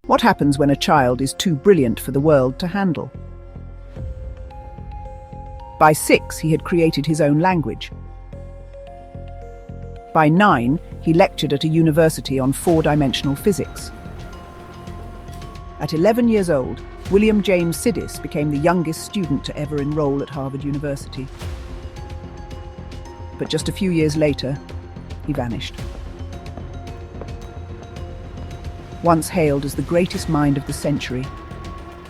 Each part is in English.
What happens when a child is too brilliant for the world to handle? By 6, he had created his own language. By 9, he lectured at a university on 4-dimensional physics. At 11 years old, William James Sidis became the youngest student to ever enroll at Harvard University. But just a few years later, he vanished. Once hailed as the greatest mind of the century,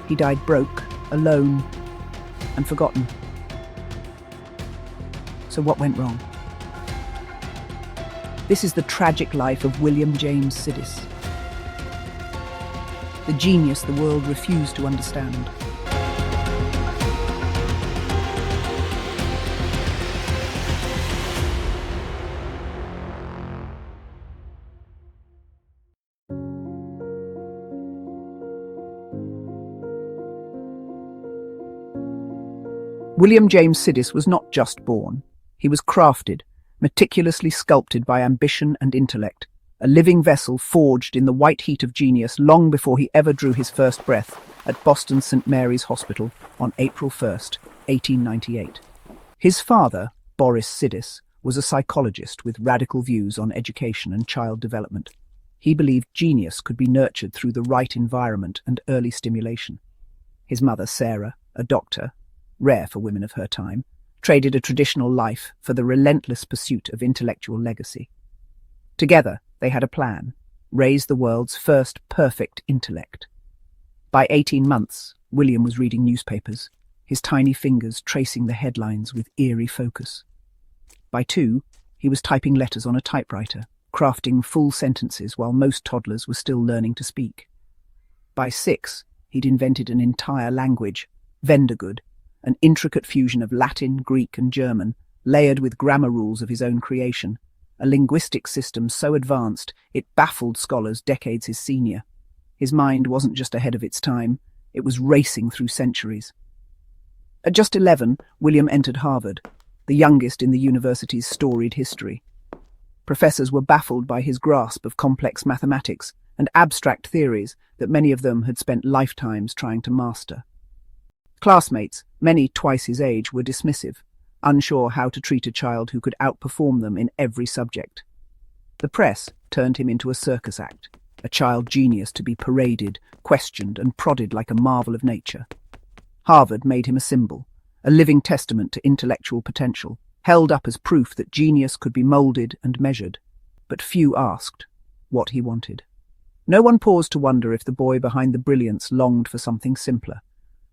he died broke, alone, and forgotten. So what went wrong? This is the tragic life of William James Sidis, the genius the world refused to understand. William James Sidis was not just born. He was crafted, meticulously sculpted by ambition and intellect, a living vessel forged in the white heat of genius long before he ever drew his first breath at Boston's St. Mary's Hospital on April 1st, 1898. His father, Boris Sidis, was a psychologist with radical views on education and child development. He believed genius could be nurtured through the right environment and early stimulation. His mother, Sarah, a doctor, rare for women of her time, traded a traditional life for the relentless pursuit of intellectual legacy. Together, they had a plan: raise the world's first perfect intellect. By 18 months, William was reading newspapers, his tiny fingers tracing the headlines with eerie focus. By 2, he was typing letters on a typewriter, crafting full sentences while most toddlers were still learning to speak. By 6, he'd invented an entire language, Vendergood, an intricate fusion of Latin, Greek, and German, layered with grammar rules of his own creation, a linguistic system so advanced it baffled scholars decades his senior. His mind wasn't just ahead of its time, it was racing through centuries. At just 11, William entered Harvard, the youngest in the university's storied history. Professors were baffled by his grasp of complex mathematics and abstract theories that many of them had spent lifetimes trying to master. Classmates, many twice his age, were dismissive, unsure how to treat a child who could outperform them in every subject. The press turned him into a circus act, a child genius to be paraded, questioned, and prodded like a marvel of nature. Harvard made him a symbol, a living testament to intellectual potential, held up as proof that genius could be molded and measured. But few asked what he wanted. No one paused to wonder if the boy behind the brilliance longed for something simpler.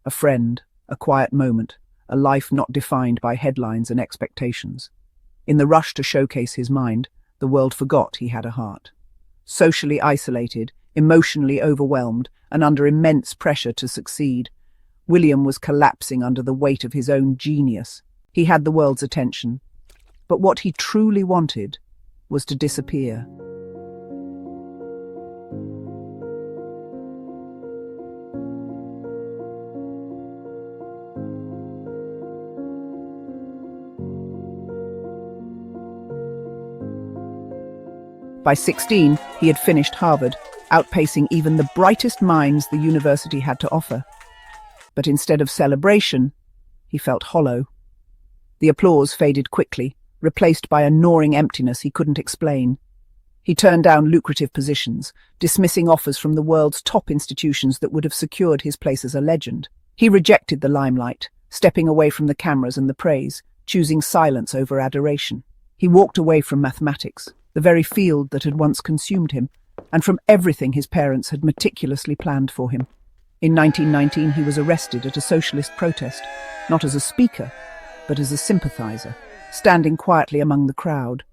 A friend, a quiet moment, a life not defined by headlines and expectations. In the rush to showcase his mind, the world forgot he had a heart. Socially isolated, emotionally overwhelmed, and under immense pressure to succeed, William was collapsing under the weight of his own genius. He had the world's attention, but what he truly wanted was to disappear. By 16, he had finished Harvard, outpacing even the brightest minds the university had to offer. But instead of celebration, he felt hollow. The applause faded quickly, replaced by a gnawing emptiness he couldn't explain. He turned down lucrative positions, dismissing offers from the world's top institutions that would have secured his place as a legend. He rejected the limelight, stepping away from the cameras and the praise, choosing silence over adoration. He walked away from mathematics, the very field that had once consumed him, and from everything his parents had meticulously planned for him. In 1919, he was arrested at a socialist protest, not as a speaker, but as a sympathizer, standing quietly among the crowd.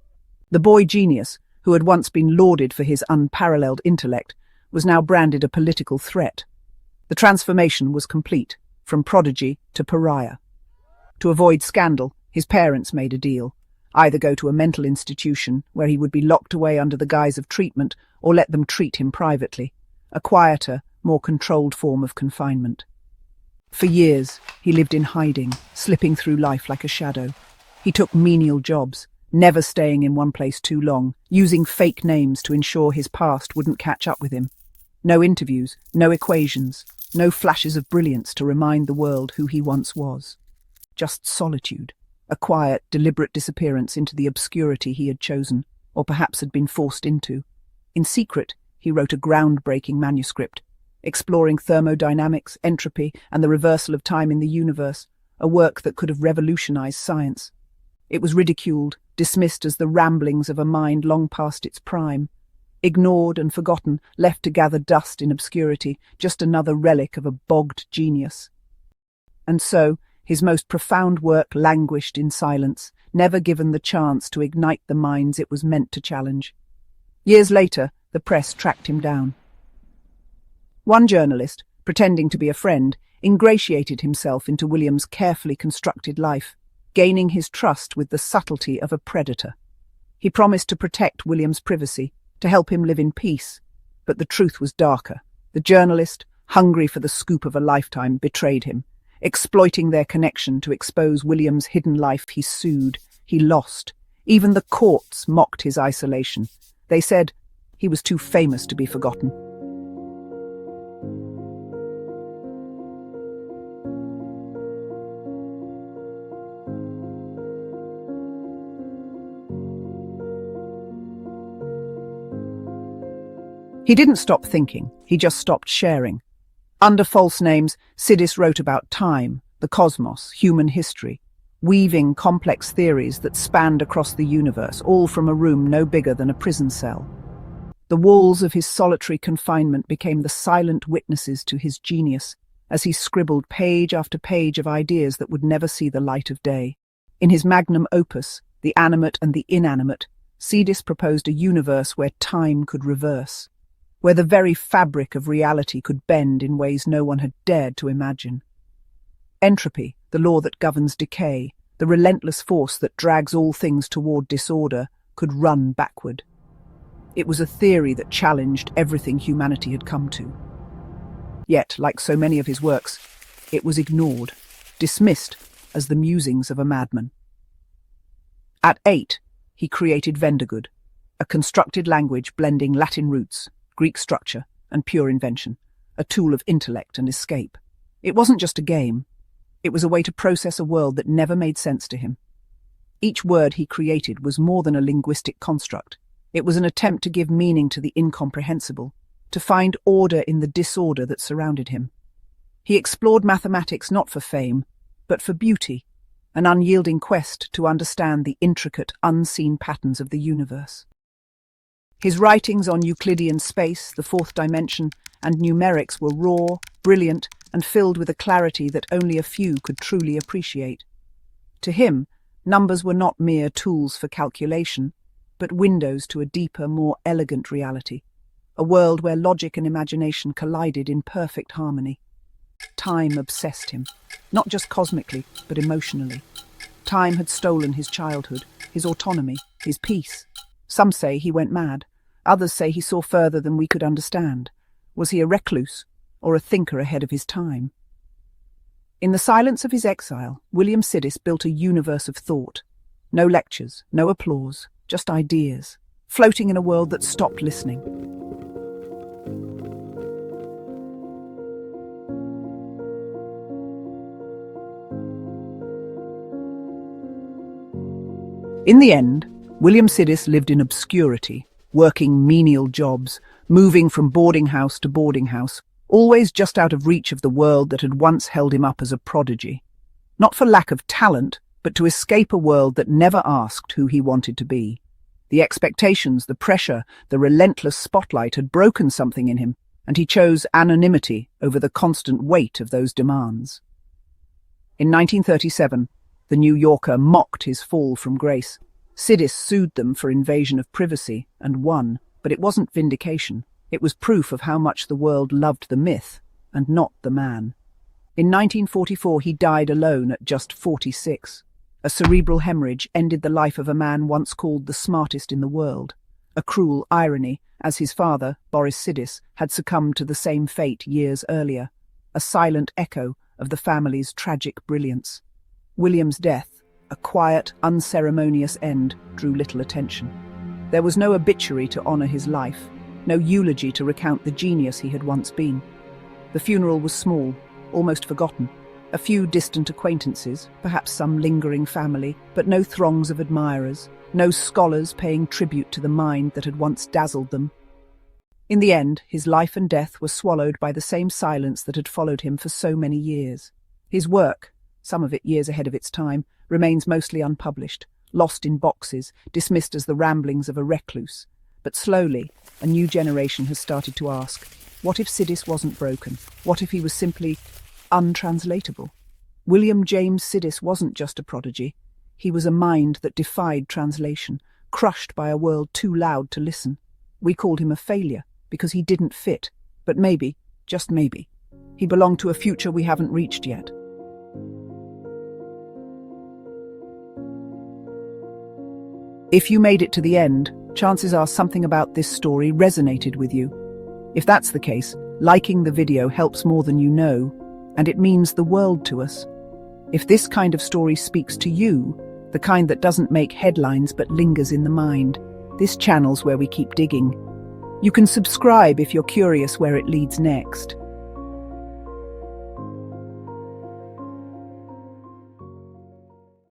The boy genius, who had once been lauded for his unparalleled intellect, was now branded a political threat. The transformation was complete, from prodigy to pariah. To avoid scandal, his parents made a deal: either go to a mental institution where he would be locked away under the guise of treatment, or let them treat him privately, a quieter, more controlled form of confinement. For years, he lived in hiding, slipping through life like a shadow. He took menial jobs, never staying in one place too long, using fake names to ensure his past wouldn't catch up with him. No interviews, no equations, no flashes of brilliance to remind the world who he once was. Just solitude, a quiet, deliberate disappearance into the obscurity he had chosen, or perhaps had been forced into. In secret, he wrote a groundbreaking manuscript, exploring thermodynamics, entropy, and the reversal of time in the universe, a work that could have revolutionized science. It was ridiculed, dismissed as the ramblings of a mind long past its prime. Ignored and forgotten, left to gather dust in obscurity, just another relic of a bogged genius. And so, his most profound work languished in silence, never given the chance to ignite the minds it was meant to challenge. Years later, the press tracked him down. One journalist, pretending to be a friend, ingratiated himself into William's carefully constructed life, gaining his trust with the subtlety of a predator. He promised to protect William's privacy, to help him live in peace. But the truth was darker. The journalist, hungry for the scoop of a lifetime, betrayed him. Exploiting their connection to expose William's hidden life, he sued. He lost. Even the courts mocked his isolation. They said he was too famous to be forgotten. He didn't stop thinking, he just stopped sharing. Under false names, Sidis wrote about time, the cosmos, human history, weaving complex theories that spanned across the universe, all from a room no bigger than a prison cell. The walls of his solitary confinement became the silent witnesses to his genius, as he scribbled page after page of ideas that would never see the light of day. In his magnum opus, The Animate and the Inanimate, Sidis proposed a universe where time could reverse, where the very fabric of reality could bend in ways no one had dared to imagine. Entropy, the law that governs decay, the relentless force that drags all things toward disorder, could run backward. It was a theory that challenged everything humanity had come to. Yet, like so many of his works, it was ignored, dismissed as the musings of a madman. At 8, he created Vendigood, a constructed language blending Latin roots, Greek structure, and pure invention, a tool of intellect and escape. It wasn't just a game. It was a way to process a world that never made sense to him. Each word he created was more than a linguistic construct. It was an attempt to give meaning to the incomprehensible, to find order in the disorder that surrounded him. He explored mathematics not for fame, but for beauty, an unyielding quest to understand the intricate, unseen patterns of the universe. His writings on Euclidean space, the fourth dimension, and numerics were raw, brilliant, and filled with a clarity that only a few could truly appreciate. To him, numbers were not mere tools for calculation, but windows to a deeper, more elegant reality, a world where logic and imagination collided in perfect harmony. Time obsessed him, not just cosmically, but emotionally. Time had stolen his childhood, his autonomy, his peace. Some say he went mad. Others say he saw further than we could understand. Was he a recluse, or a thinker ahead of his time? In the silence of his exile, William Sidis built a universe of thought. No lectures, no applause, just ideas, floating in a world that stopped listening. In the end, William Sidis lived in obscurity, working menial jobs, moving from boarding house to boarding house, always just out of reach of the world that had once held him up as a prodigy. Not for lack of talent, but to escape a world that never asked who he wanted to be. The expectations, the pressure, the relentless spotlight had broken something in him, and he chose anonymity over the constant weight of those demands. In 1937, the New Yorker mocked his fall from grace. Sidis sued them for invasion of privacy and won, but it wasn't vindication. It was proof of how much the world loved the myth and not the man. In 1944, he died alone at just 46. A cerebral hemorrhage ended the life of a man once called the smartest in the world. A cruel irony, as his father, Boris Sidis, had succumbed to the same fate years earlier, a silent echo of the family's tragic brilliance. William's death, a quiet, unceremonious end, drew little attention. There was no obituary to honour his life. no eulogy to recount the genius he had once been. The funeral was small, almost forgotten. A few distant acquaintances, perhaps some lingering family, but no throngs of admirers, no scholars paying tribute to the mind that had once dazzled them. In the end, his life and death were swallowed by the same silence that had followed him for so many years. His work, some of it years ahead of its time, remains mostly unpublished, lost in boxes, dismissed as the ramblings of a recluse. But slowly, a new generation has started to ask, what if Sidis wasn't broken? What if he was simply untranslatable? William James Sidis wasn't just a prodigy. He was a mind that defied translation, crushed by a world too loud to listen. We called him a failure because he didn't fit. But maybe, just maybe, he belonged to a future we haven't reached yet. If you made it to the end, chances are something about this story resonated with you. If that's the case, liking the video helps more than you know, and it means the world to us. If this kind of story speaks to you, the kind that doesn't make headlines but lingers in the mind, this channel's where we keep digging. You can subscribe if you're curious where it leads next.